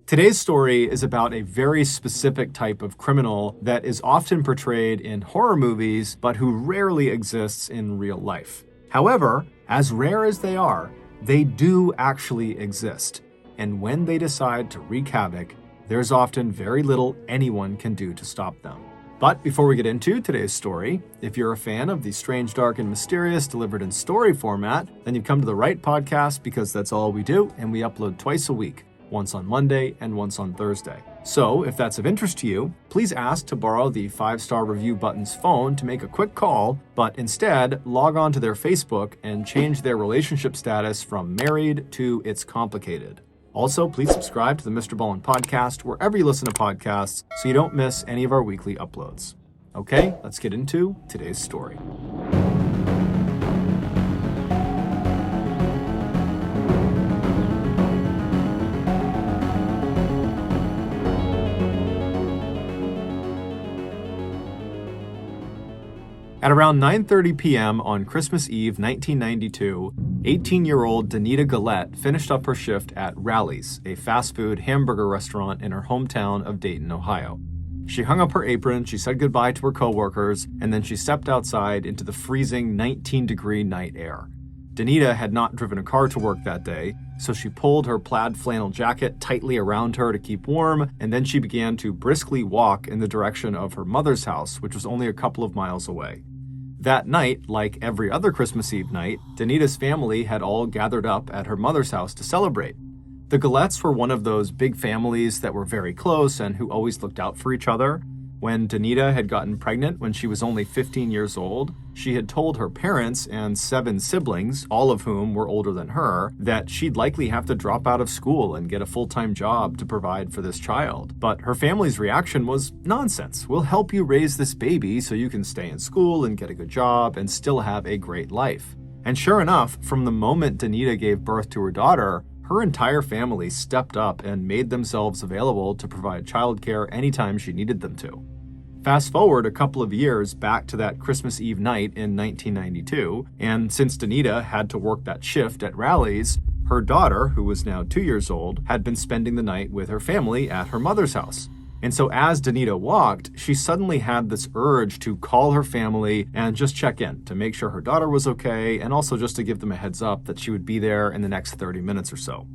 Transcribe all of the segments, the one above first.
Today's story is about a very specific type of criminal that is often portrayed in horror movies, but who rarely exists in real life. However, as rare as they are, they do actually exist. And when they decide to wreak havoc, there's often very little anyone can do to stop them. But before we get into today's story, if you're a fan of the strange, dark, and mysterious delivered in story format, then you've come to the right podcast because that's all we do, and we upload twice a week, once on Monday and once on Thursday. So if that's of interest to you, please ask to borrow the 5-star review button's phone to make a quick call, but instead log on to their Facebook and change their relationship status from married to it's complicated. Also, please subscribe to the Mr. Ballen Podcast wherever you listen to podcasts so you don't miss any of our weekly uploads. Okay, let's get into today's story. At around 9:30 p.m. on Christmas Eve 1992, 18-year-old Danita Gullette finished up her shift at Rally's, a fast food hamburger restaurant in her hometown of Dayton, Ohio. She hung up her apron, she said goodbye to her coworkers, and then she stepped outside into the freezing 19-degree night air. Danita had not driven a car to work that day, so she pulled her plaid flannel jacket tightly around her to keep warm, and then she began to briskly walk in the direction of her mother's house, which was only a couple of miles away. That night, like every other Christmas Eve night, Danita's family had all gathered up at her mother's house to celebrate. The Gullettes were one of those big families that were very close and who always looked out for each other. When Danita had gotten pregnant when she was only 15 years old, she had told her parents and 7 siblings, all of whom were older than her, that she'd likely have to drop out of school and get a full-time job to provide for this child. But her family's reaction was, "Nonsense. We'll help you raise this baby so you can stay in school and get a good job and still have a great life." And sure enough, from the moment Danita gave birth to her daughter, her entire family stepped up and made themselves available to provide childcare anytime she needed them to. Fast forward a couple of years back to that Christmas Eve night in 1992, and since Danita had to work that shift at Rally's, her daughter, who was now 2 years old, had been spending the night with her family at her mother's house. And so as Danita walked, she suddenly had this urge to call her family and just check in to make sure her daughter was okay, and also just to give them a heads up that she would be there in the next 30 minutes or so.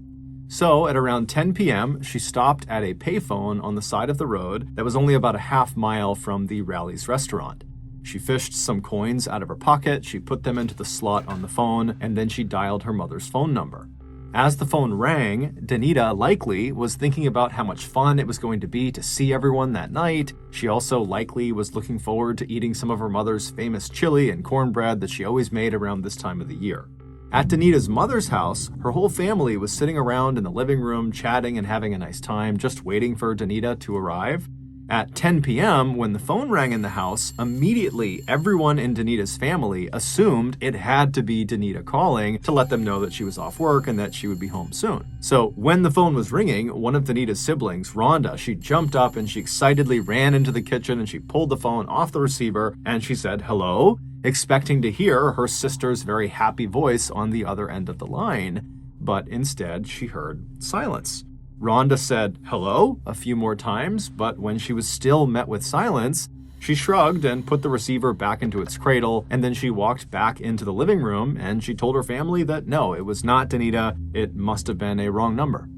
So at around 10 p.m., she stopped at a payphone on the side of the road that was only about a half mile from the Rally's restaurant. She fished some coins out of her pocket, she put them into the slot on the phone, and then she dialed her mother's phone number. As the phone rang, Danita likely was thinking about how much fun it was going to be to see everyone that night. She also likely was looking forward to eating some of her mother's famous chili and cornbread that she always made around this time of the year. At Danita's mother's house, her whole family was sitting around in the living room chatting and having a nice time, just waiting for Danita to arrive. At 10 p.m., when the phone rang in the house, immediately everyone in Danita's family assumed it had to be Danita calling to let them know that she was off work and that she would be home soon. So when the phone was ringing, one of Danita's siblings, Rhonda, she jumped up and she excitedly ran into the kitchen and she pulled the phone off the receiver and she said, "Hello?" expecting to hear her sister's very happy voice on the other end of the line, but instead she heard silence. Rhonda said, "Hello?" a few more times, but when she was still met with silence, she shrugged and put the receiver back into its cradle, and then she walked back into the living room and she told her family that no, it was not Danita, it must have been a wrong number.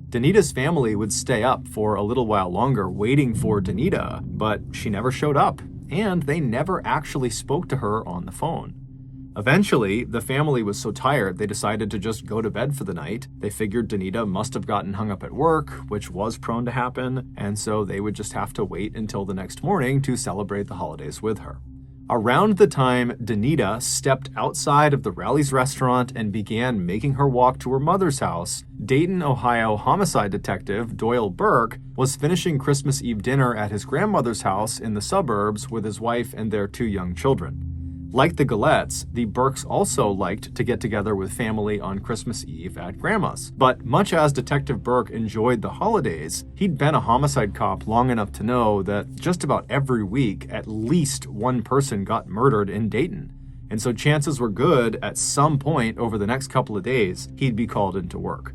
Danita's family would stay up for a little while longer waiting for Danita, but she never showed up, and they never actually spoke to her on the phone. Eventually, the family was so tired they decided to just go to bed for the night. They figured Danita must have gotten hung up at work, which was prone to happen, and so they would just have to wait until the next morning to celebrate the holidays with her. Around the time Danita stepped outside of the Rally's restaurant and began making her walk to her mother's house, Dayton, Ohio homicide detective Doyle Burke was finishing Christmas Eve dinner at his grandmother's house in the suburbs with his wife and their 2 young children. Like the Gullettes, the Burkes also liked to get together with family on Christmas Eve at Grandma's. But much as Detective Burke enjoyed the holidays, he'd been a homicide cop long enough to know that just about every week, at least one person got murdered in Dayton. And so chances were good at some point over the next couple of days, he'd be called into work.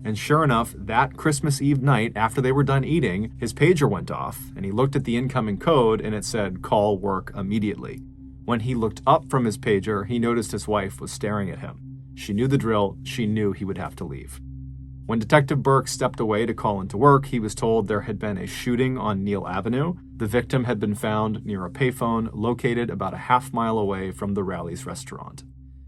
And sure enough, that Christmas Eve night, after they were done eating, his pager went off, and he looked at the incoming code, and it said, "Call work immediately." When he looked up from his pager, he noticed his wife was staring at him. She knew the drill. She knew he would have to leave. When Detective Burke stepped away to call into work, he was told there had been a shooting on Neal Avenue. The victim had been found near a payphone located about a half-mile away from the Rally's restaurant.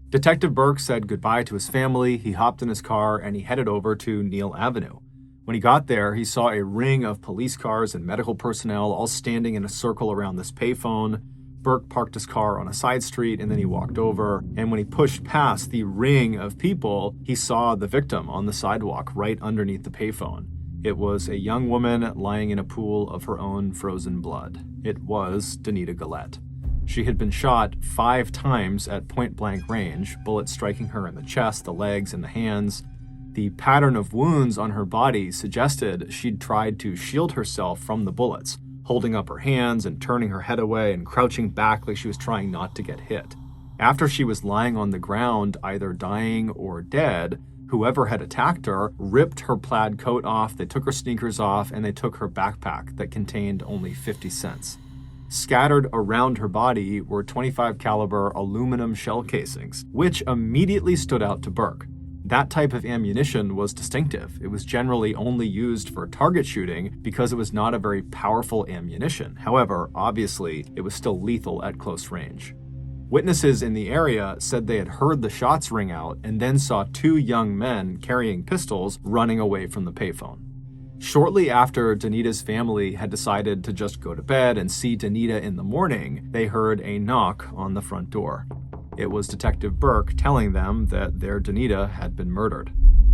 Detective Burke said goodbye to his family, he hopped in his car, and he headed over to Neal Avenue. When he got there, he saw a ring of police cars and medical personnel all standing in a circle around this payphone. Burke parked his car on a side street, and then he walked over, and when he pushed past the ring of people, he saw the victim on the sidewalk right underneath the payphone. It was a young woman lying in a pool of her own frozen blood. It was Danita Gullette. She had been shot 5 times at point-blank range, bullets striking her in the chest, the legs, and the hands. The pattern of wounds on her body suggested she'd tried to shield herself from the bullets, holding up her hands and turning her head away and crouching back like she was trying not to get hit. After she was lying on the ground, either dying or dead, whoever had attacked her ripped her plaid coat off, they took her sneakers off, and they took her backpack that contained only 50 cents. Scattered around her body were .25 caliber aluminum shell casings, which immediately stood out to Burke. That type of ammunition was distinctive. It was generally only used for target shooting because it was not a very powerful ammunition. However, obviously, it was still lethal at close range. Witnesses in the area said they had heard the shots ring out and then saw 2 young men carrying pistols running away from the payphone. Shortly after Danita's family had decided to just go to bed and see Danita in the morning, they heard a knock on the front door. It was Detective Burke telling them that their Danita had been murdered.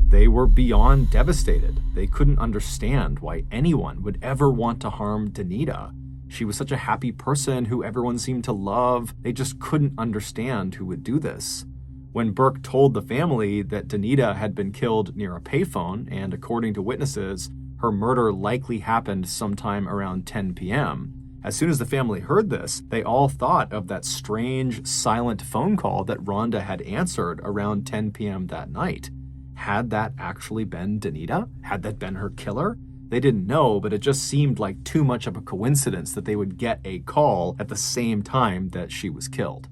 They were beyond devastated. They couldn't understand why anyone would ever want to harm Danita. She was such a happy person who everyone seemed to love. They just couldn't understand who would do this. When Burke told the family that Danita had been killed near a payphone, and according to witnesses, her murder likely happened sometime around 10 p.m., as soon as the family heard this, they all thought of that strange, silent phone call that Rhonda had answered around 10 p.m. that night. Had that actually been Danita? Had that been her killer? They didn't know, but it just seemed like too much of a coincidence that they would get a call at the same time that she was killed.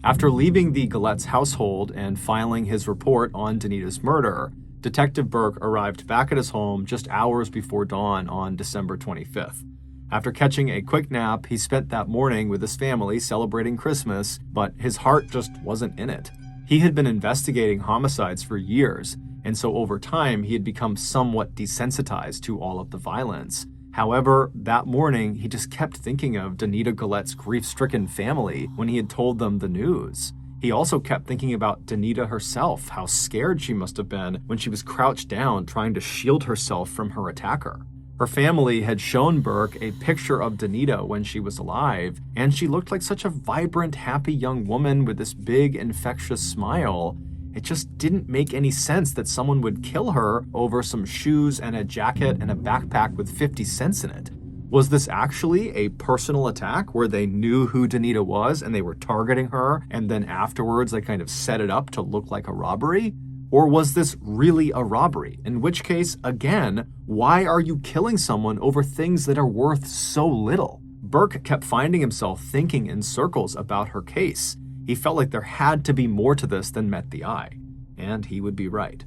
After leaving the Gullette's household and filing his report on Danita's murder, Detective Burke arrived back at his home just hours before dawn on December 25th. After catching a quick nap, he spent that morning with his family celebrating Christmas, but his heart just wasn't in it. He had been investigating homicides for years, and so over time he had become somewhat desensitized to all of the violence. However, that morning he just kept thinking of Danita Gullette's grief-stricken family when he had told them the news. He also kept thinking about Danita herself, how scared she must have been when she was crouched down trying to shield herself from her attacker. Her family had shown Burke a picture of Danita when she was alive, and she looked like such a vibrant, happy young woman with this big, infectious smile. It just didn't make any sense that someone would kill her over some shoes and a jacket and a backpack with 50 cents in it. Was this actually a personal attack where they knew who Danita was and they were targeting her, and then afterwards they kind of set it up to look like a robbery? Or was this really a robbery? In which case, again, why are you killing someone over things that are worth so little? Burke kept finding himself thinking in circles about her case. He felt like there had to be more to this than met the eye. And he would be right.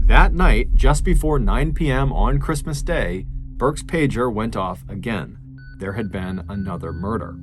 That night, just before 9 p.m. on Christmas Day, Burke's pager went off again. There had been another murder.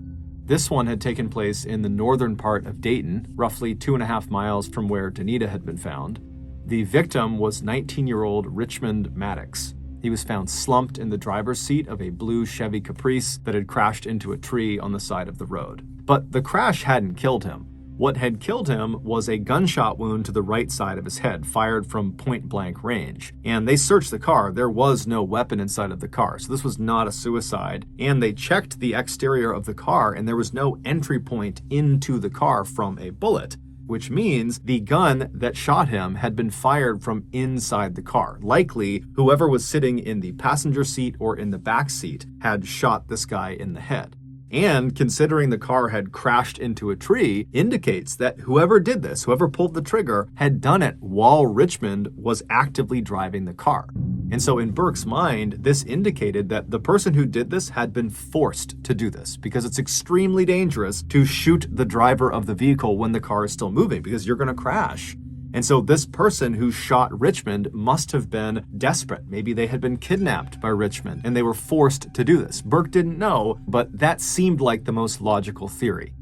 This one had taken place in the northern part of Dayton, roughly 2.5 miles from where Danita had been found. The victim was 19-year-old Richmond Maddox. He was found slumped in the driver's seat of a blue Chevy Caprice that had crashed into a tree on the side of the road. But the crash hadn't killed him. What had killed him was a gunshot wound to the right side of his head, fired from point-blank range. And they searched the car. There was no weapon inside of the car, so this was not a suicide. And they checked the exterior of the car, and there was no entry point into the car from a bullet, which means the gun that shot him had been fired from inside the car. Likely, whoever was sitting in the passenger seat or in the back seat had shot this guy in the head. And considering the car had crashed into a tree, indicates that whoever did this, whoever pulled the trigger, had done it while Richmond was actively driving the car. And so in Burke's mind, this indicated that the person who did this had been forced to do this, because it's extremely dangerous to shoot the driver of the vehicle when the car is still moving, because you're going to crash. And so this person who shot Richmond must have been desperate. Maybe they had been kidnapped by Richmond and they were forced to do this. Burke didn't know, but that seemed like the most logical theory.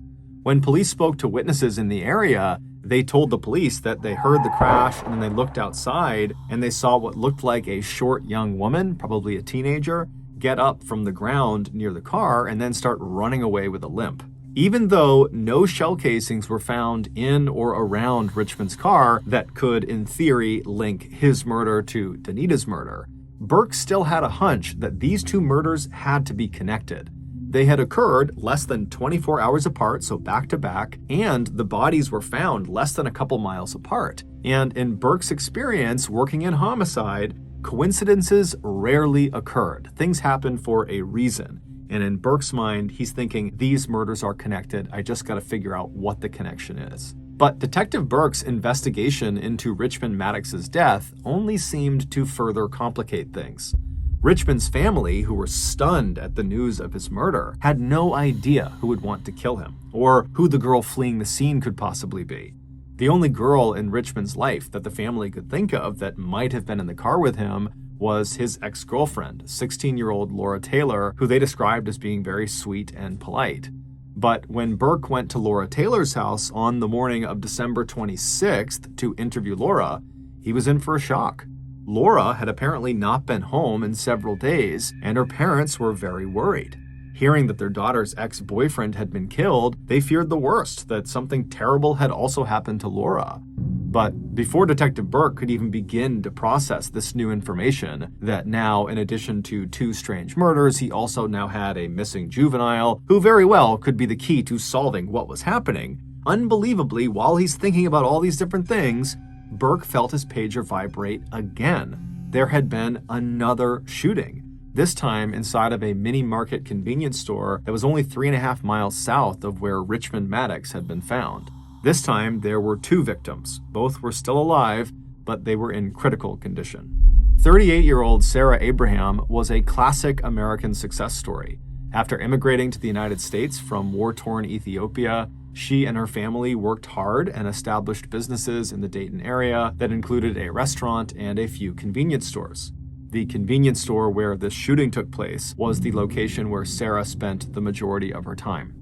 When police spoke to witnesses in the area, they told the police that they heard the crash and then they looked outside and they saw what looked like a short young woman, probably a teenager, get up from the ground near the car and then start running away with a limp. Even though no shell casings were found in or around Richmond's car that could, in theory, link his murder to Danita's murder, Burke still had a hunch that these two murders had to be connected. They had occurred less than 24 hours apart, so back to back, and the bodies were found less than a couple miles apart. And in Burke's experience working in homicide, coincidences rarely occurred. Things happen for a reason. And in Burke's mind, he's thinking, these murders are connected. I just got to figure out what the connection is. But Detective Burke's investigation into Richmond Maddox's death only seemed to further complicate things. Richmond's family, who were stunned at the news of his murder, had no idea who would want to kill him, or who the girl fleeing the scene could possibly be. The only girl in Richmond's life that the family could think of that might have been in the car with him was his ex-girlfriend, 16-year-old Laura Taylor, who they described as being very sweet and polite. But when Burke went to Laura Taylor's house on the morning of December 26th to interview Laura, he was in for a shock. Laura had apparently not been home in several days, and her parents were very worried. Hearing that their daughter's ex-boyfriend had been killed, they feared the worst, that something terrible had also happened to Laura. But before Detective Burke could even begin to process this new information, that now, in addition to two strange murders, he also now had a missing juvenile, who very well could be the key to solving what was happening, unbelievably, while he's thinking about all these different things, Burke felt his pager vibrate again. There had been another shooting. This time inside of a mini-market convenience store that was only 3.5 miles south of where Richmond Maddox had been found. This time, there were two victims. Both were still alive, but they were in critical condition. 38-year-old Sarah Abraham was a classic American success story. After immigrating to the United States from war-torn Ethiopia, she and her family worked hard and established businesses in the Dayton area that included a restaurant and a few convenience stores. The convenience store where this shooting took place was the location where Sarah spent the majority of her time.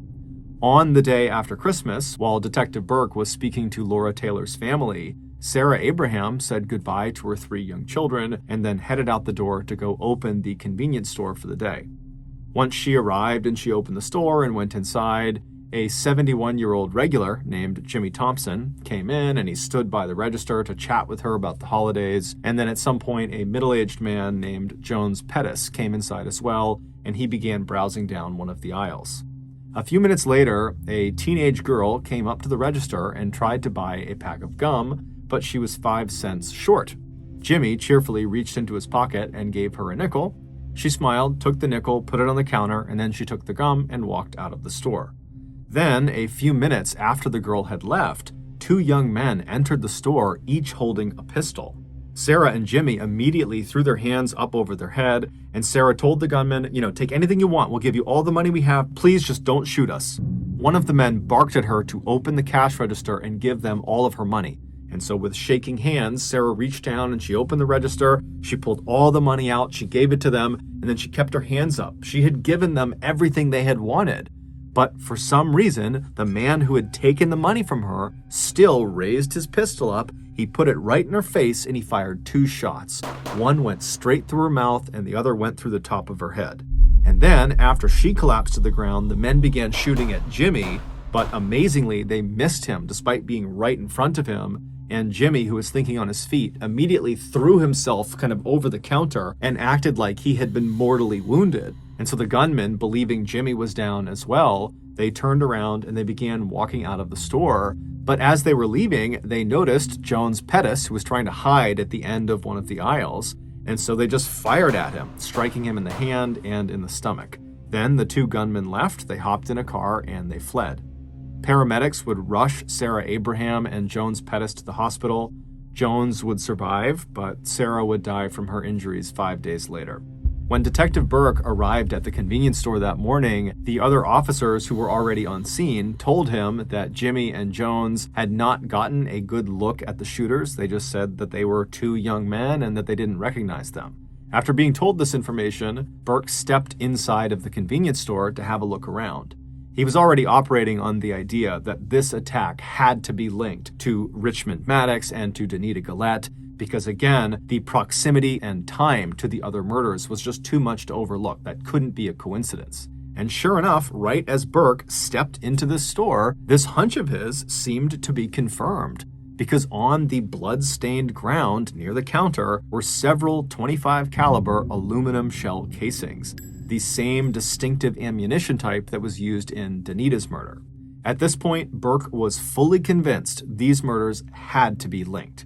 On the day after Christmas, while Detective Burke was speaking to Laura Taylor's family, Sarah Abraham said goodbye to her 3 young children and then headed out the door to go open the convenience store for the day. Once she arrived and she opened the store and went inside, a 71-year-old regular named Jimmy Thompson came in and he stood by the register to chat with her about the holidays. And then at some point, a middle-aged man named Jones Pettis came inside as well, and he began browsing down one of the aisles. A few minutes later, a teenage girl came up to the register and tried to buy a pack of gum, but she was 5 cents short. Jimmy cheerfully reached into his pocket and gave her a nickel. She smiled, took the nickel, put it on the counter, and then she took the gum and walked out of the store. Then, a few minutes after the girl had left, 2 young men entered the store, each holding a pistol. Sarah and Jimmy immediately threw their hands up over their head, and Sarah told the gunman, take anything you want. We'll give you all the money we have. Please just don't shoot us. One of the men barked at her to open the cash register and give them all of her money. And so with shaking hands, Sarah reached down and she opened the register. She pulled all the money out. She gave it to them, and then she kept her hands up. She had given them everything they had wanted. But for some reason, the man who had taken the money from her still raised his pistol up. He put it right in her face and he fired 2 shots. One went straight through her mouth and the other went through the top of her head. And then, after she collapsed to the ground, the men began shooting at Jimmy, but amazingly, they missed him despite being right in front of him. And Jimmy, who was thinking on his feet, immediately threw himself kind of over the counter and acted like he had been mortally wounded. And so the gunmen, believing Jimmy was down as well, they turned around and they began walking out of the store. But as they were leaving, they noticed Jones Pettis, who was trying to hide at the end of one of the aisles. And so they just fired at him, striking him in the hand and in the stomach. Then the two gunmen left, they hopped in a car, and they fled. Paramedics would rush Sarah Abraham and Jones Pettis to the hospital. Jones would survive, but Sarah would die from her injuries 5 days later. When Detective Burke arrived at the convenience store that morning, the other officers who were already on scene told him that Jimmy and Jones had not gotten a good look at the shooters. They just said that they were two young men and that they didn't recognize them. After being told this information, Burke stepped inside of the convenience store to have a look around. He was already operating on the idea that this attack had to be linked to Richmond Maddox and to Danita Gullette, because again, the proximity and time to the other murders was just too much to overlook. That couldn't be a coincidence. And sure enough, right as Burke stepped into the store, this hunch of his seemed to be confirmed, because on the blood-stained ground near the counter were several .25 caliber aluminum shell casings, the same distinctive ammunition type that was used in Danita's murder. At this point, Burke was fully convinced these murders had to be linked.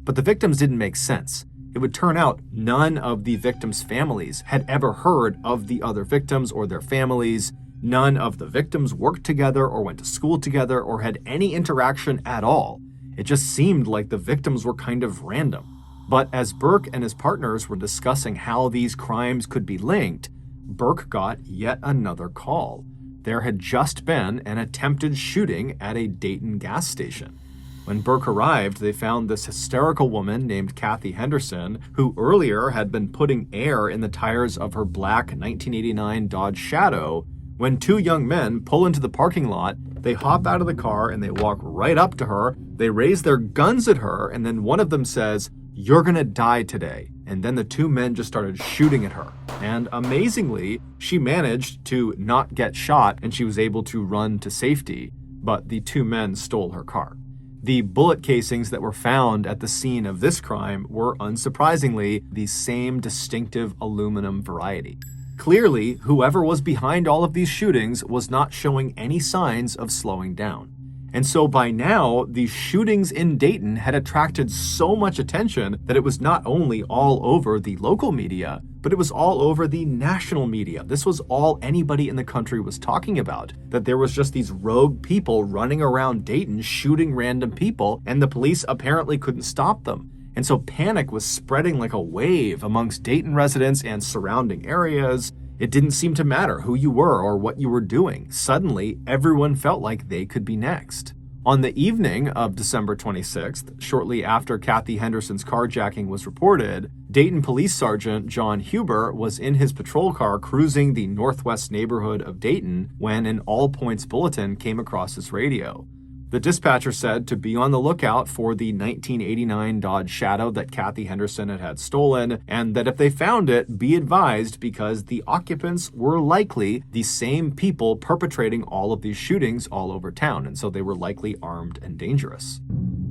But the victims didn't make sense. It would turn out none of the victims' families had ever heard of the other victims or their families. None of the victims worked together or went to school together or had any interaction at all. It just seemed like the victims were kind of random. But as Burke and his partners were discussing how these crimes could be linked, Burke got yet another call. There had just been an attempted shooting at a Dayton gas station. When Burke arrived, they found this hysterical woman named Kathy Henderson, who earlier had been putting air in the tires of her black 1989 Dodge Shadow. When two young men pull into the parking lot, they hop out of the car and they walk right up to her. They raise their guns at her, and then one of them says, "You're gonna die today." And then the two men just started shooting at her. And amazingly, she managed to not get shot and she was able to run to safety, but the two men stole her car. The bullet casings that were found at the scene of this crime were, unsurprisingly, the same distinctive aluminum variety. Clearly, whoever was behind all of these shootings was not showing any signs of slowing down. And so by now, these shootings in Dayton had attracted so much attention that it was not only all over the local media, but it was all over the national media. This was all anybody in the country was talking about, that there was just these rogue people running around Dayton shooting random people, and the police apparently couldn't stop them. And so panic was spreading like a wave amongst Dayton residents and surrounding areas. It didn't seem to matter who you were or what you were doing. Suddenly, everyone felt like they could be next. On the evening of December 26th, shortly after Kathy Henderson's carjacking was reported, Dayton Police Sergeant John Huber was in his patrol car cruising the northwest neighborhood of Dayton when an all-points bulletin came across his radio. The dispatcher said to be on the lookout for the 1989 Dodge Shadow that Kathy Henderson had stolen, and that if they found it, be advised because the occupants were likely the same people perpetrating all of these shootings all over town, and so they were likely armed and dangerous.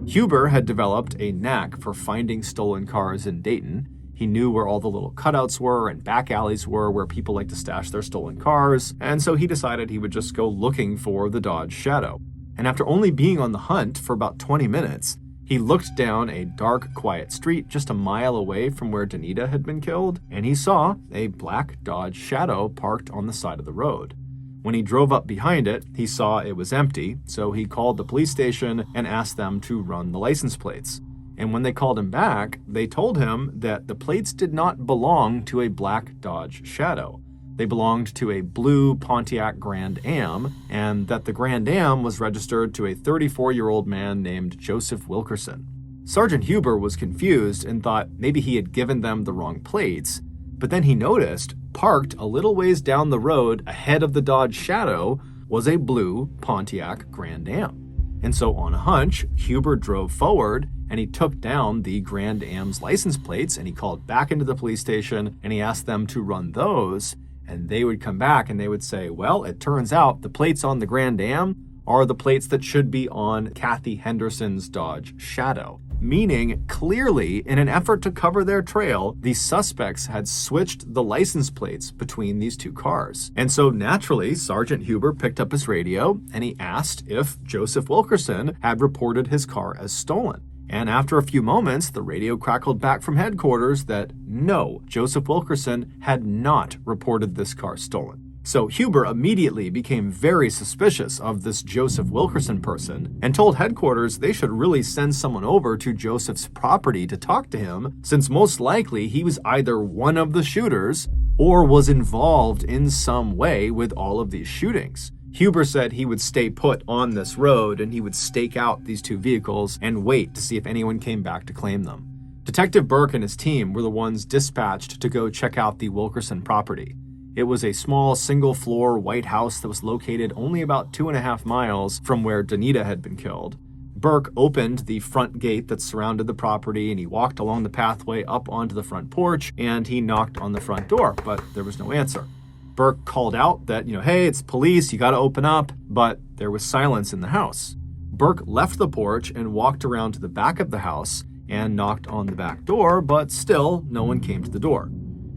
Huber had developed a knack for finding stolen cars in Dayton. He knew where all the little cutouts were and back alleys were where people like to stash their stolen cars, and so he decided he would just go looking for the Dodge Shadow. And after only being on the hunt for about 20 minutes, he looked down a dark, quiet street just a mile away from where Danita had been killed, and he saw a black Dodge Shadow parked on the side of the road. When he drove up behind it, he saw it was empty, so he called the police station and asked them to run the license plates. And when they called him back, they told him that the plates did not belong to a black Dodge Shadow. They belonged to a blue Pontiac Grand Am, and that the Grand Am was registered to a 34-year-old man named Joseph Wilkerson. Sergeant Huber was confused and thought maybe he had given them the wrong plates, but then he noticed, parked a little ways down the road ahead of the Dodge Shadow, was a blue Pontiac Grand Am. And so on a hunch, Huber drove forward and he took down the Grand Am's license plates and he called back into the police station and he asked them to run those. And they would come back and they would say, well, it turns out the plates on the Grand Am are the plates that should be on Kathy Henderson's Dodge Shadow. Meaning, clearly, in an effort to cover their trail, the suspects had switched the license plates between these two cars. And so naturally, Sergeant Huber picked up his radio and he asked if Joseph Wilkerson had reported his car as stolen. And after a few moments, the radio crackled back from headquarters that no, Joseph Wilkerson had not reported this car stolen. So Huber immediately became very suspicious of this Joseph Wilkerson person and told headquarters they should really send someone over to Joseph's property to talk to him, since most likely he was either one of the shooters or was involved in some way with all of these shootings. Huber said he would stay put on this road and he would stake out these two vehicles and wait to see if anyone came back to claim them. Detective Burke and his team were the ones dispatched to go check out the Wilkerson property. It was a small single-floor white house that was located only about 2.5 miles from where Danita had been killed. Burke opened the front gate that surrounded the property and he walked along the pathway up onto the front porch and he knocked on the front door, but there was no answer. Burke called out that, hey, it's police, you gotta open up, but there was silence in the house. Burke left the porch and walked around to the back of the house and knocked on the back door, but still no one came to the door.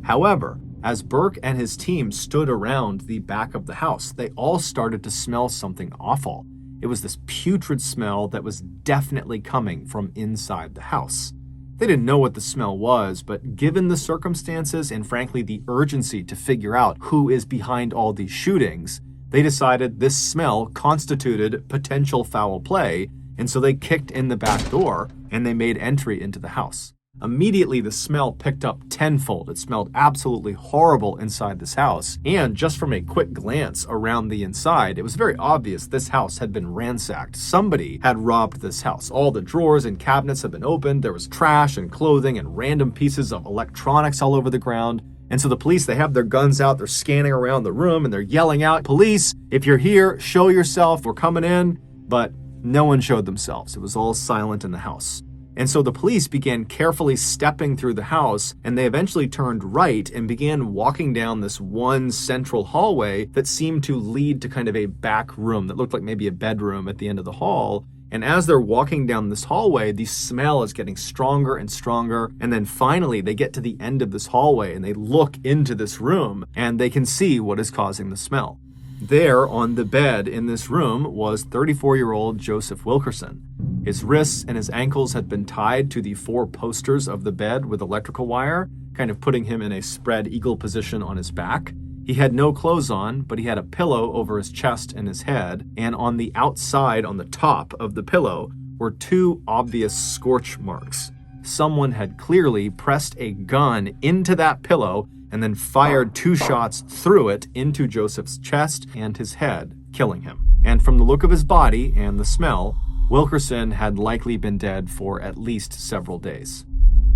However, as Burke and his team stood around the back of the house, they all started to smell something awful. It was this putrid smell that was definitely coming from inside the house. They didn't know what the smell was, but given the circumstances and frankly the urgency to figure out who is behind all these shootings, they decided this smell constituted potential foul play, and so they kicked in the back door and they made entry into the house. Immediately, the smell picked up tenfold. It smelled absolutely horrible inside this house. And just from a quick glance around the inside, it was very obvious this house had been ransacked. Somebody had robbed this house. All the drawers and cabinets had been opened. There was trash and clothing and random pieces of electronics all over the ground. And so the police, they have their guns out. They're scanning around the room and they're yelling out, "Police, if you're here, show yourself. We're coming in." But no one showed themselves. It was all silent in the house. And so the police began carefully stepping through the house, and they eventually turned right and began walking down this one central hallway that seemed to lead to kind of a back room that looked like maybe a bedroom at the end of the hall. And as they're walking down this hallway, the smell is getting stronger and stronger. And then finally, they get to the end of this hallway and they look into this room and they can see what is causing the smell. There on the bed in this room was 34-year-old Joseph Wilkerson. His wrists and his ankles had been tied to the 4 posters of the bed with electrical wire, kind of putting him in a spread eagle position on his back. He had no clothes on, but he had a pillow over his chest and his head, and on the outside, on the top of the pillow, were 2 obvious scorch marks. Someone had clearly pressed a gun into that pillow and then fired 2 shots through it into Joseph's chest and his head, killing him. And from the look of his body and the smell, Wilkerson had likely been dead for at least several days.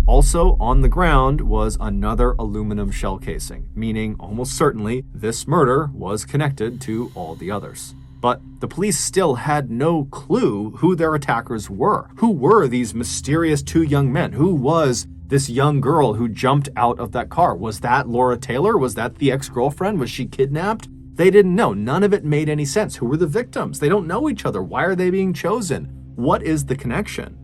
Also on the ground was another aluminum shell casing, meaning almost certainly this murder was connected to all the others. But the police still had no clue who their attackers were. Who were these mysterious 2 young men? Who was this young girl who jumped out of that car? Was that Laura Taylor? Was that the ex-girlfriend? Was she kidnapped? They didn't know. None of it made any sense. Who were the victims? They don't know each other. Why are they being chosen? What is the connection?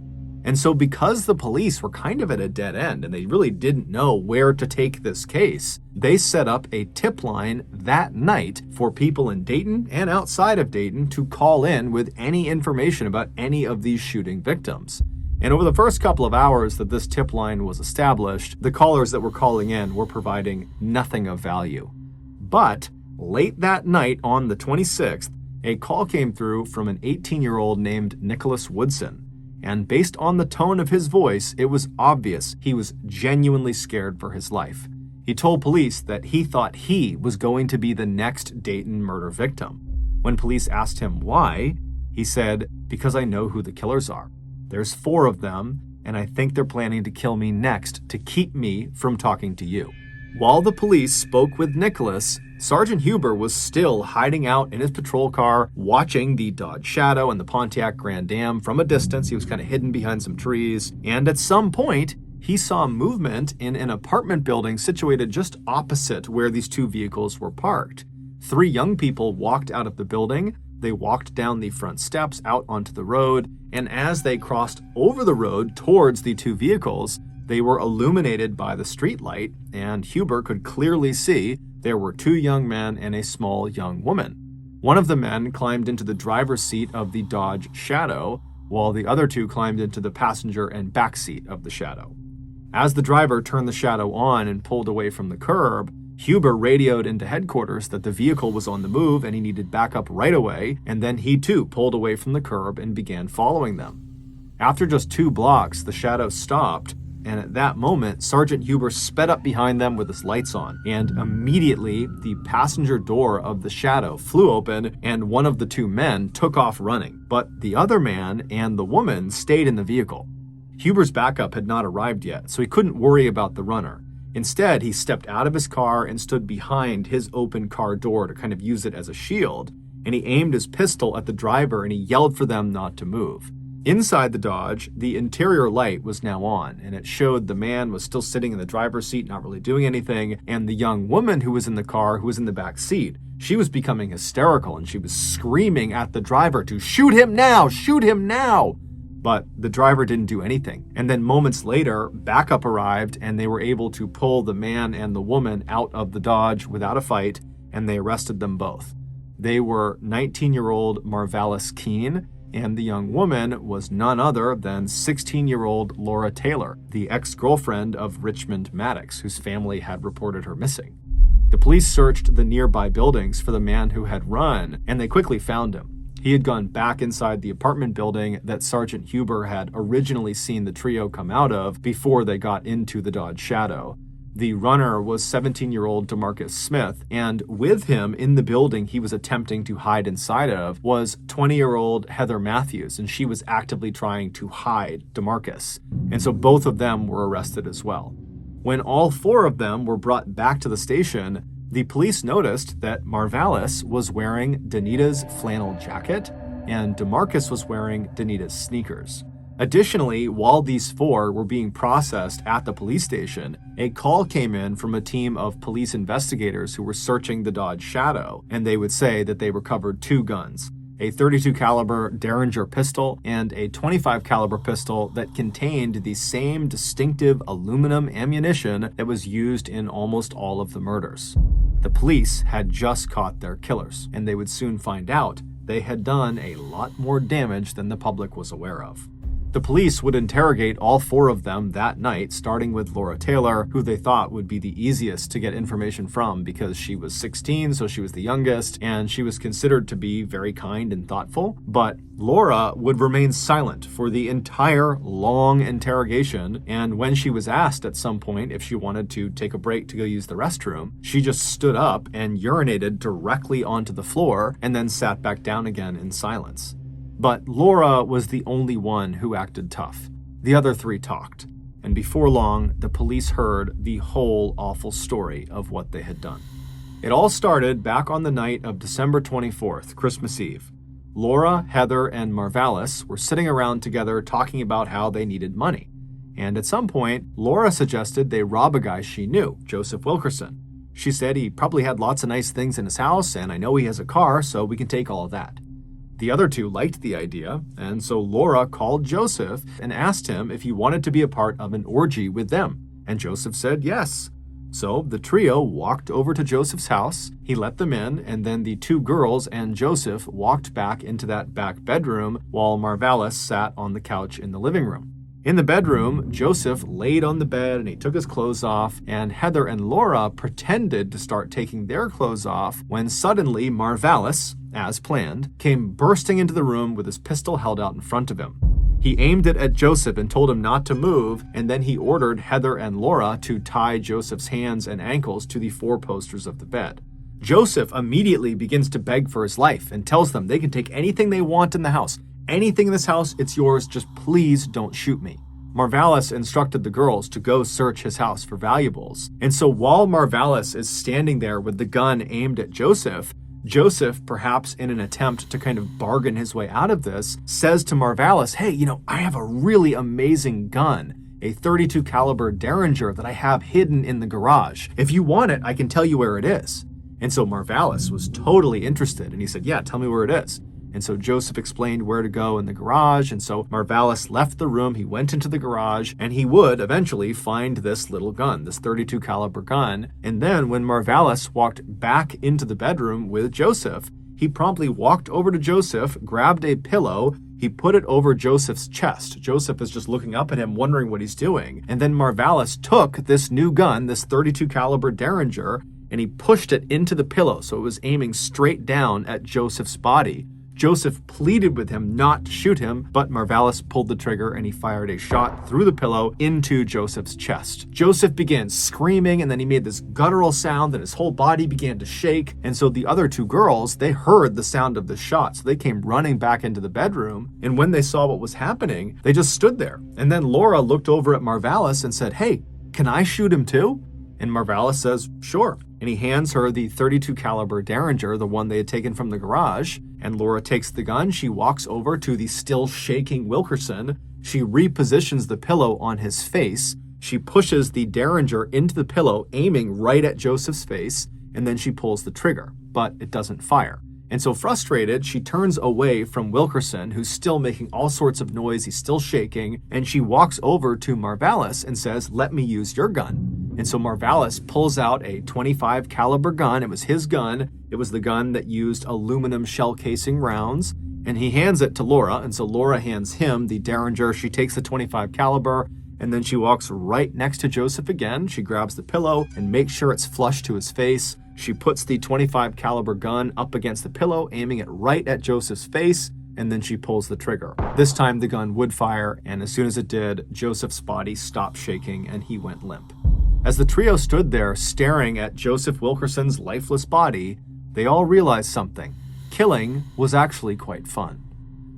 And so because the police were kind of at a dead end and they really didn't know where to take this case, they set up a tip line that night for people in Dayton and outside of Dayton to call in with any information about any of these shooting victims. And over the first couple of hours that this tip line was established, the callers that were calling in were providing nothing of value. But late that night on the 26th, a call came through from an 18-year-old named Nicholas Woodson. And based on the tone of his voice, it was obvious he was genuinely scared for his life. He told police that he thought he was going to be the next Dayton murder victim. When police asked him why, he said, "Because I know who the killers are. There's 4 of them, and I think they're planning to kill me next to keep me from talking to you." While the police spoke with Nicholas, Sergeant Huber was still hiding out in his patrol car, watching the Dodge Shadow and the Pontiac Grand Am from a distance. He was kind of hidden behind some trees. And at some point, he saw movement in an apartment building situated just opposite where these 2 vehicles were parked. 3 young people walked out of the building. They walked down the front steps out onto the road. And as they crossed over the road towards the 2 vehicles, they were illuminated by the streetlight, and Huber could clearly see there were 2 young men and a small young woman. One of the men climbed into the driver's seat of the Dodge Shadow, while the other 2 climbed into the passenger and back seat of the Shadow. As the driver turned the Shadow on and pulled away from the curb, Huber radioed into headquarters that the vehicle was on the move and he needed backup right away, and then he too pulled away from the curb and began following them. After just 2 blocks, the shadow stopped, and at that moment, Sergeant Huber sped up behind them with his lights on, and immediately the passenger door of the shadow flew open and one of the 2 men took off running, but the other man and the woman stayed in the vehicle. Huber's backup had not arrived yet, so he couldn't worry about the runner. Instead, he stepped out of his car and stood behind his open car door to kind of use it as a shield, and he aimed his pistol at the driver and he yelled for them not to move. Inside the Dodge, the interior light was now on, and it showed the man was still sitting in the driver's seat, not really doing anything, and the young woman who was in the car, who was in the back seat, she was becoming hysterical, and she was screaming at the driver to shoot him now, shoot him now. But the driver didn't do anything. And then moments later, backup arrived, and they were able to pull the man and the woman out of the Dodge without a fight, and they arrested them both. They were 19-year-old Marvalis Keene, and the young woman was none other than 16-year-old Laura Taylor, the ex-girlfriend of Richmond Maddox, whose family had reported her missing. The police searched the nearby buildings for the man who had run, and they quickly found him. He had gone back inside the apartment building that Sergeant Huber had originally seen the trio come out of before they got into the Dodge Shadow. The runner was 17-year-old DeMarcus Smith, and with him in the building he was attempting to hide inside of was 20-year-old Heather Matthews, and she was actively trying to hide DeMarcus. And so both of them were arrested as well. When all 4 of them were brought back to the station, the police noticed that Marvalis was wearing Danita's flannel jacket and DeMarcus was wearing Danita's sneakers. Additionally, while these 4 were being processed at the police station, a call came in from a team of police investigators who were searching the Dodge Shadow, and they would say that they recovered 2 guns, a .32 caliber Derringer pistol and a .25 caliber pistol that contained the same distinctive aluminum ammunition that was used in almost all of the murders. The police had just caught their killers, and they would soon find out they had done a lot more damage than the public was aware of. The police would interrogate all 4 of them that night, starting with Laura Taylor, who they thought would be the easiest to get information from because she was 16, so she was the youngest, and she was considered to be very kind and thoughtful. But Laura would remain silent for the entire long interrogation, and when she was asked at some point if she wanted to take a break to go use the restroom, she just stood up and urinated directly onto the floor and then sat back down again in silence. But Laura was the only one who acted tough. The other 3 talked, and before long, the police heard the whole awful story of what they had done. It all started back on the night of December 24th, Christmas Eve. Laura, Heather, and Marvalis were sitting around together talking about how they needed money. And at some point, Laura suggested they rob a guy she knew, Joseph Wilkerson. She said he probably had lots of nice things in his house, and I know he has a car, so we can take all of that. The other 2 liked the idea, and so Laura called Joseph and asked him if he wanted to be a part of an orgy with them, and Joseph said yes. So the trio walked over to Joseph's house, he let them in, and then the 2 girls and Joseph walked back into that back bedroom while Marvalis sat on the couch in the living room. In the bedroom, Joseph laid on the bed and he took his clothes off, and Heather and Laura pretended to start taking their clothes off when suddenly Marvalis, as planned, came bursting into the room with his pistol held out in front of him. He aimed it at Joseph and told him not to move, and then he ordered Heather and Laura to tie Joseph's hands and ankles to the 4 posters of the bed. Joseph immediately begins to beg for his life and tells them they can take anything they want in the house. Anything in this house, it's yours, just please don't shoot me. Marvalis instructed the girls to go search his house for valuables. And so while Marvalis is standing there with the gun aimed at Joseph, perhaps in an attempt to kind of bargain his way out of this, says to Marvalis, hey, I have a really amazing gun, a .32 caliber Derringer that I have hidden in the garage. If you want it, I can tell you where it is. And so Marvalis was totally interested, and he said, yeah, tell me where it is. And so Joseph explained where to go in the garage, and so Marvalis left the room, he went into the garage, and he would eventually find this little gun, this .32 caliber gun. And then when Marvalis walked back into the bedroom with Joseph, he promptly walked over to Joseph, grabbed a pillow, he put it over Joseph's chest. Joseph is just looking up at him, wondering what he's doing. And then Marvalis took this new gun, this .32 caliber Derringer, and he pushed it into the pillow so it was aiming straight down at Joseph's body. Joseph pleaded with him not to shoot him, but Marvalis pulled the trigger and he fired a shot through the pillow into Joseph's chest. Joseph began screaming, and then he made this guttural sound and his whole body began to shake. And so the other two girls, they heard the sound of the shot, so they came running back into the bedroom. And when they saw what was happening, they just stood there. And then Laura looked over at Marvalis and said, "Hey, can I shoot him too?" And Marvalis says, "Sure." And he hands her the .32 caliber Derringer, the one they had taken from the garage. And Laura takes the gun. She walks over to the still shaking Wilkerson. She repositions the pillow on his face. She pushes the Derringer into the pillow, aiming right at Joseph's face. And then she pulls the trigger, but it doesn't fire. And so frustrated, she turns away from Wilkerson, who's still making all sorts of noise. He's still shaking. And she walks over to Marvalis and says, "Let me use your gun." And so Marvalis pulls out a .25 caliber gun. It was his gun. It was the gun that used aluminum shell casing rounds. And he hands it to Laura. And so Laura hands him the Derringer. She takes the .25 caliber. And then she walks right next to Joseph again. She grabs the pillow and makes sure it's flush to his face. She puts the .25 caliber gun up against the pillow, aiming it right at Joseph's face, and then she pulls the trigger. This time the gun would fire, and as soon as it did, Joseph's body stopped shaking and he went limp. As the trio stood there staring at Joseph Wilkerson's lifeless body, they all realized something. Killing was actually quite fun.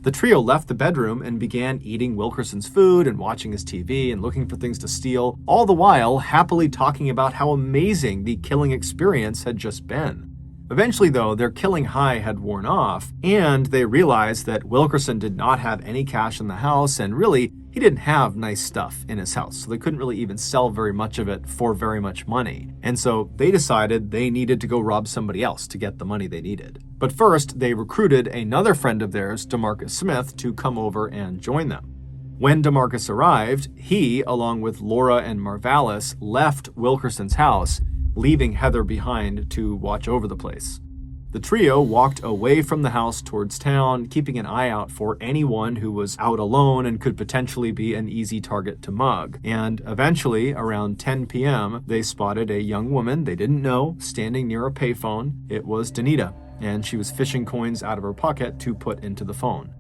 The trio left the bedroom and began eating Wilkerson's food and watching his TV and looking for things to steal, all the while happily talking about how amazing the killing experience had just been. Eventually, though, their killing high had worn off, and they realized that Wilkerson did not have any cash in the house, and really, he didn't have nice stuff in his house, so they couldn't really even sell very much of it for very much money. And so they decided they needed to go rob somebody else to get the money they needed. But first, they recruited another friend of theirs, DeMarcus Smith, to come over and join them. When DeMarcus arrived, he, along with Laura and Marvalis, left Wilkerson's house, leaving Heather behind to watch over the place. The trio walked away from the house towards town, keeping an eye out for anyone who was out alone and could potentially be an easy target to mug. And eventually, around 10 p.m., they spotted a young woman they didn't know standing near a payphone. It was Danita, and she was fishing coins out of her pocket to put into the phone.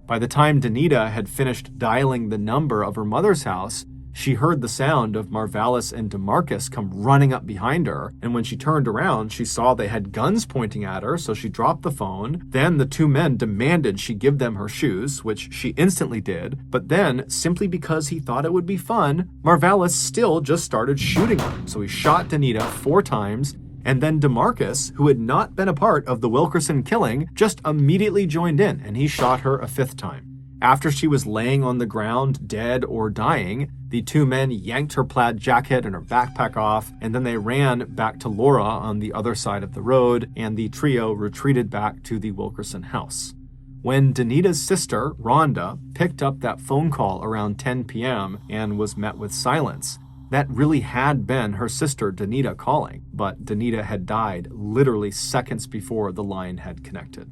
By the time Danita had finished dialing the number of her mother's house, she heard the sound of Marvalis and DeMarcus come running up behind her, and when she turned around, she saw they had guns pointing at her, so she dropped the phone. Then the two men demanded she give them her shoes, which she instantly did, but then, simply because he thought it would be fun, Marvalis still just started shooting her. So he shot Danita 4 times, and then DeMarcus, who had not been a part of the Wilkerson killing, just immediately joined in, and he shot her a 5th time. After she was laying on the ground, dead or dying, the two men yanked her plaid jacket and her backpack off, and then they ran back to Laura on the other side of the road, and the trio retreated back to the Wilkerson house. When Danita's sister, Rhonda, picked up that phone call around 10 p.m. and was met with silence, that really had been her sister Danita calling, but Danita had died literally seconds before the line had connected.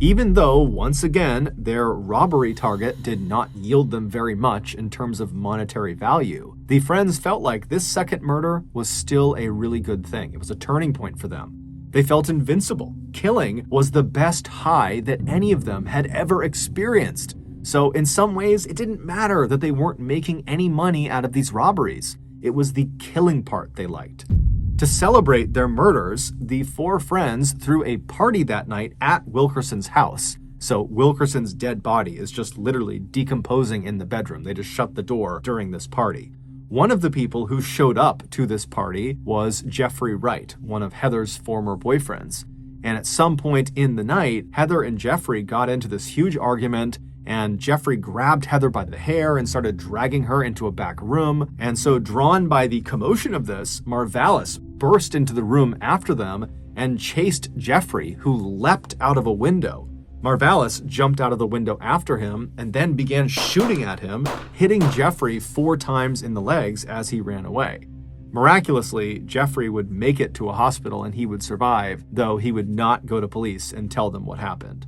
Even though, once again, their robbery target did not yield them very much in terms of monetary value, the friends felt like this second murder was still a really good thing. It was a turning point for them. They felt invincible. Killing was the best high that any of them had ever experienced. So in some ways, it didn't matter that they weren't making any money out of these robberies. It was the killing part they liked. To celebrate their murders, the 4 friends threw a party that night at Wilkerson's house. So Wilkerson's dead body is just literally decomposing in the bedroom. They just shut the door during this party. One of the people who showed up to this party was Jeffrey Wright, one of Heather's former boyfriends. And at some point in the night, Heather and Jeffrey got into this huge argument, and Jeffrey grabbed Heather by the hair and started dragging her into a back room. And so, drawn by the commotion of this, Marvalis burst into the room after them and chased Jeffrey, who leapt out of a window. Marvalis jumped out of the window after him and then began shooting at him, hitting Jeffrey 4 times in the legs as he ran away. Miraculously, Jeffrey would make it to a hospital and he would survive, though he would not go to police and tell them what happened.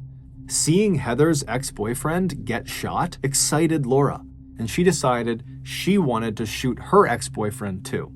Seeing Heather's ex-boyfriend get shot excited Laura, and she decided she wanted to shoot her ex-boyfriend too.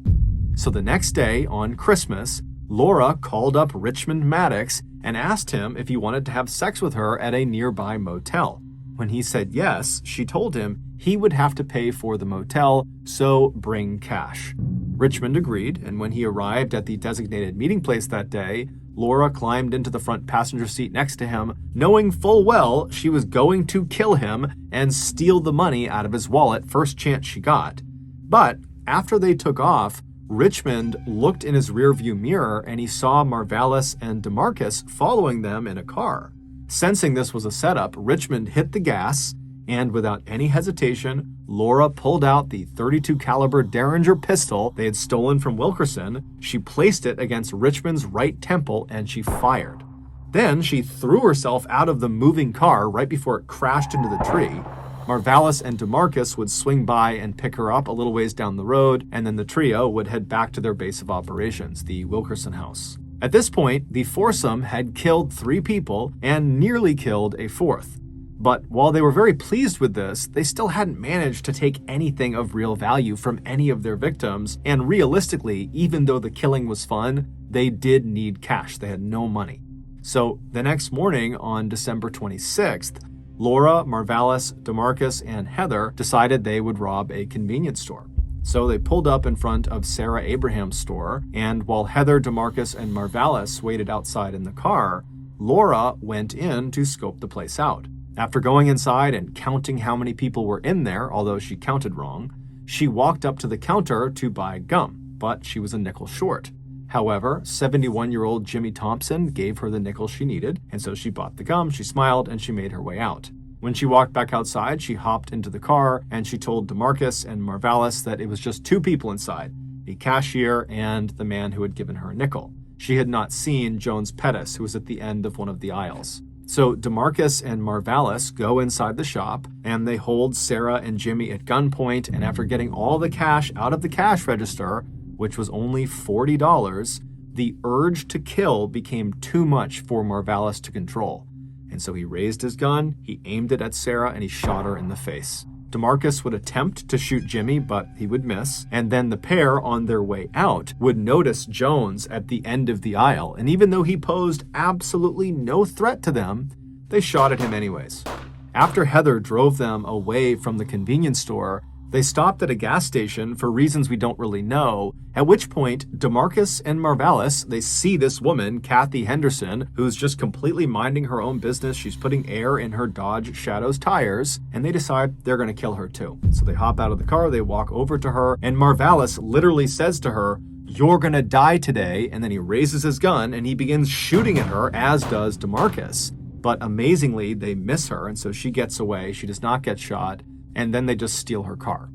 So the next day, on Christmas, Laura called up Richmond Maddox and asked him if he wanted to have sex with her at a nearby motel. When he said yes, she told him he would have to pay for the motel, so bring cash. Richmond agreed, and when he arrived at the designated meeting place that day, Laura climbed into the front passenger seat next to him, knowing full well she was going to kill him and steal the money out of his wallet first chance she got. But after they took off, Richmond looked in his rearview mirror and he saw Marvalis and DeMarcus following them in a car. Sensing this was a setup, Richmond hit the gas, and without any hesitation, Laura pulled out the .32 caliber Derringer pistol they had stolen from Wilkerson. She placed it against Richmond's right temple and she fired. Then she threw herself out of the moving car right before it crashed into the tree. Marvalis and DeMarcus would swing by and pick her up a little ways down the road, and then the trio would head back to their base of operations, the Wilkerson house. At this point, the foursome had killed 3 people and nearly killed a 4th. But while they were very pleased with this, they still hadn't managed to take anything of real value from any of their victims, and realistically, even though the killing was fun, they did need cash. They had no money. So the next morning, on December 26th, Laura, Marvalis, DeMarcus, and Heather decided they would rob a convenience store. So they pulled up in front of Sarah Abraham's store, and while Heather, DeMarcus, and Marvalis waited outside in the car, Laura went in to scope the place out. After going inside and counting how many people were in there, although she counted wrong, she walked up to the counter to buy gum, but she was a nickel short. However, 71-year-old Jimmy Thompson gave her the nickel she needed, and so she bought the gum, she smiled, and she made her way out. When she walked back outside, she hopped into the car, and she told DeMarcus and Marvalis that it was just 2 people inside, the cashier and the man who had given her a nickel. She had not seen Jones Pettis, who was at the end of one of the aisles. So DeMarcus and Marvalis go inside the shop, and they hold Sarah and Jimmy at gunpoint, and after getting all the cash out of the cash register, which was only $40, the urge to kill became too much for Marvalis to control. And so he raised his gun, he aimed it at Sarah, and he shot her in the face. DeMarcus would attempt to shoot Jimmy, but he would miss. And then the pair, on their way out, would notice Jones at the end of the aisle. And even though he posed absolutely no threat to them, they shot at him anyways. After Heather drove them away from the convenience store, they stopped at a gas station for reasons we don't really know, at which point DeMarcus and Marvalis, they see this woman, Kathy Henderson, who's just completely minding her own business. She's putting air in her Dodge Shadow's tires, and they decide they're going to kill her too. So they hop out of the car, they walk over to her, and Marvalis literally says to her, "You're going to die today," and then he raises his gun and he begins shooting at her, as does DeMarcus. But amazingly, they miss her, and so she gets away. She does not get shot. And then they just steal her car.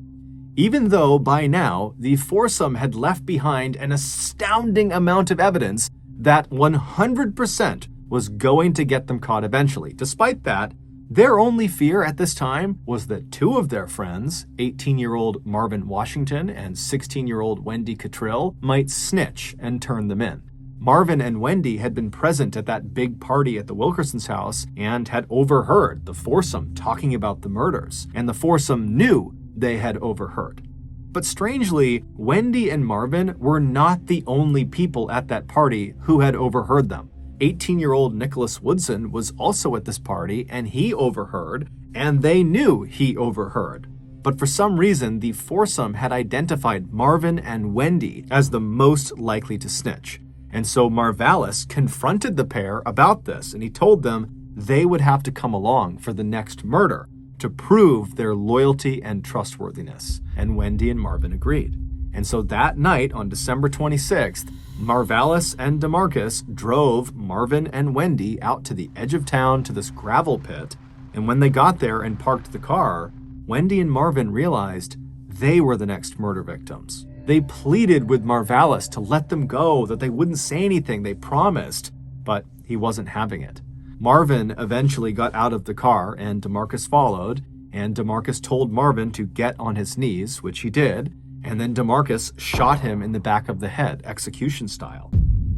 Even though by now the foursome had left behind an astounding amount of evidence that 100% was going to get them caught eventually. Despite that, their only fear at this time was that 2 of their friends, 18-year-old Marvin Washington and 16-year-old Wendy Cottrill, might snitch and turn them in. Marvin and Wendy had been present at that big party at the Wilkerson's house and had overheard the foursome talking about the murders, and the foursome knew they had overheard. But strangely, Wendy and Marvin were not the only people at that party who had overheard them. 18-year-old Nicholas Woodson was also at this party, and he overheard, and they knew he overheard. But for some reason, the foursome had identified Marvin and Wendy as the most likely to snitch. And so Marvalis confronted the pair about this, and he told them they would have to come along for the next murder to prove their loyalty and trustworthiness. And Wendy and Marvin agreed. And so that night, on December 26th, Marvalis and DeMarcus drove Marvin and Wendy out to the edge of town to this gravel pit. And when they got there and parked the car, Wendy and Marvin realized they were the next murder victims. They pleaded with Marvalis to let them go, that they wouldn't say anything, they promised, but he wasn't having it. Marvin eventually got out of the car and DeMarcus followed, and DeMarcus told Marvin to get on his knees, which he did, and then DeMarcus shot him in the back of the head, execution style.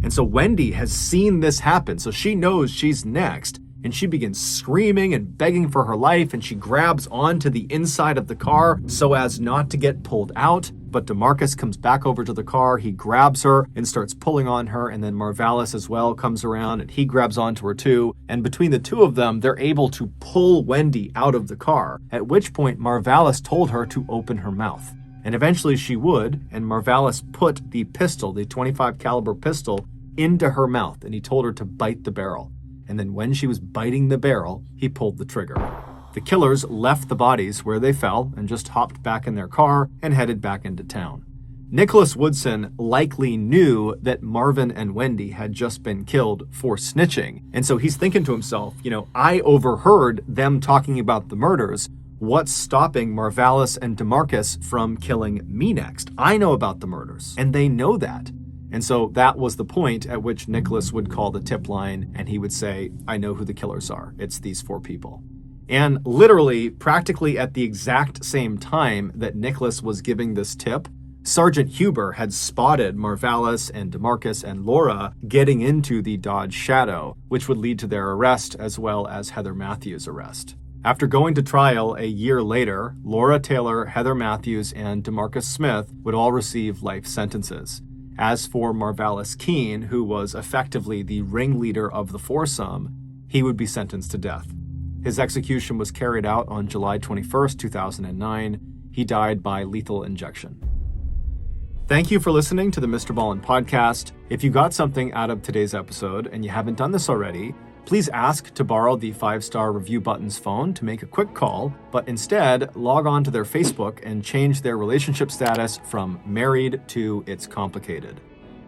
And so Wendy has seen this happen, so she knows she's next, and she begins screaming and begging for her life, and she grabs onto the inside of the car so as not to get pulled out. But DeMarcus comes back over to the car, he grabs her and starts pulling on her, and then Marvalis as well comes around and he grabs onto her too. And between the two of them, they're able to pull Wendy out of the car, at which point Marvalis told her to open her mouth. And eventually she would, and Marvalis put the pistol, the .25 caliber pistol, into her mouth, and he told her to bite the barrel. And then when she was biting the barrel, he pulled the trigger. The killers left the bodies where they fell and just hopped back in their car and headed back into town. Nicholas Woodson likely knew that Marvin and Wendy had just been killed for snitching. And so he's thinking to himself, I overheard them talking about the murders. What's stopping Marvalis and DeMarcus from killing me next? I know about the murders, and they know that. And so that was the point at which Nicholas would call the tip line, and he would say, I know who the killers are. It's these 4 people. And literally, practically at the exact same time that Nicholas was giving this tip, Sergeant Huber had spotted Marvalis and DeMarcus and Laura getting into the Dodge Shadow, which would lead to their arrest as well as Heather Matthews' arrest. After going to trial a year later, Laura Taylor, Heather Matthews, and DeMarcus Smith would all receive life sentences. As for Marvalis Keene, who was effectively the ringleader of the foursome, he would be sentenced to death. His execution was carried out on July 21st, 2009. He died by lethal injection. Thank you for listening to the Mr. Ballen Podcast. If you got something out of today's episode and you haven't done this already, please ask to borrow the 5-star review button's phone to make a quick call, but instead log on to their Facebook and change their relationship status from married to it's complicated.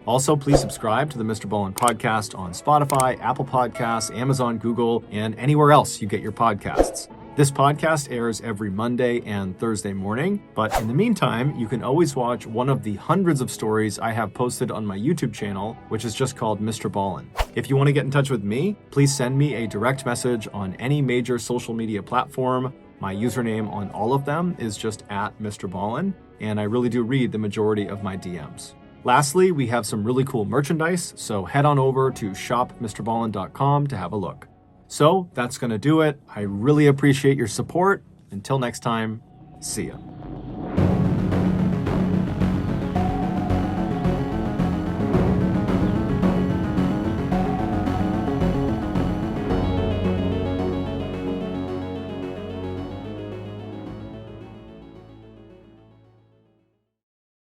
Also, please subscribe to the Mr. Ballen Podcast on Spotify, Apple Podcasts, Amazon, Google, and anywhere else you get your podcasts. This podcast airs every Monday and Thursday morning, but in the meantime, you can always watch one of the hundreds of stories I have posted on my YouTube channel, which is just called Mr. Ballen. If you want to get in touch with me, please send me a direct message on any major social media platform. My username on all of them is just @MrBallen, and I really do read the majority of my DMs. Lastly, we have some really cool merchandise, so head on over to shopmrballen.com to have a look. So that's going to do it. I really appreciate your support. Until next time, see ya.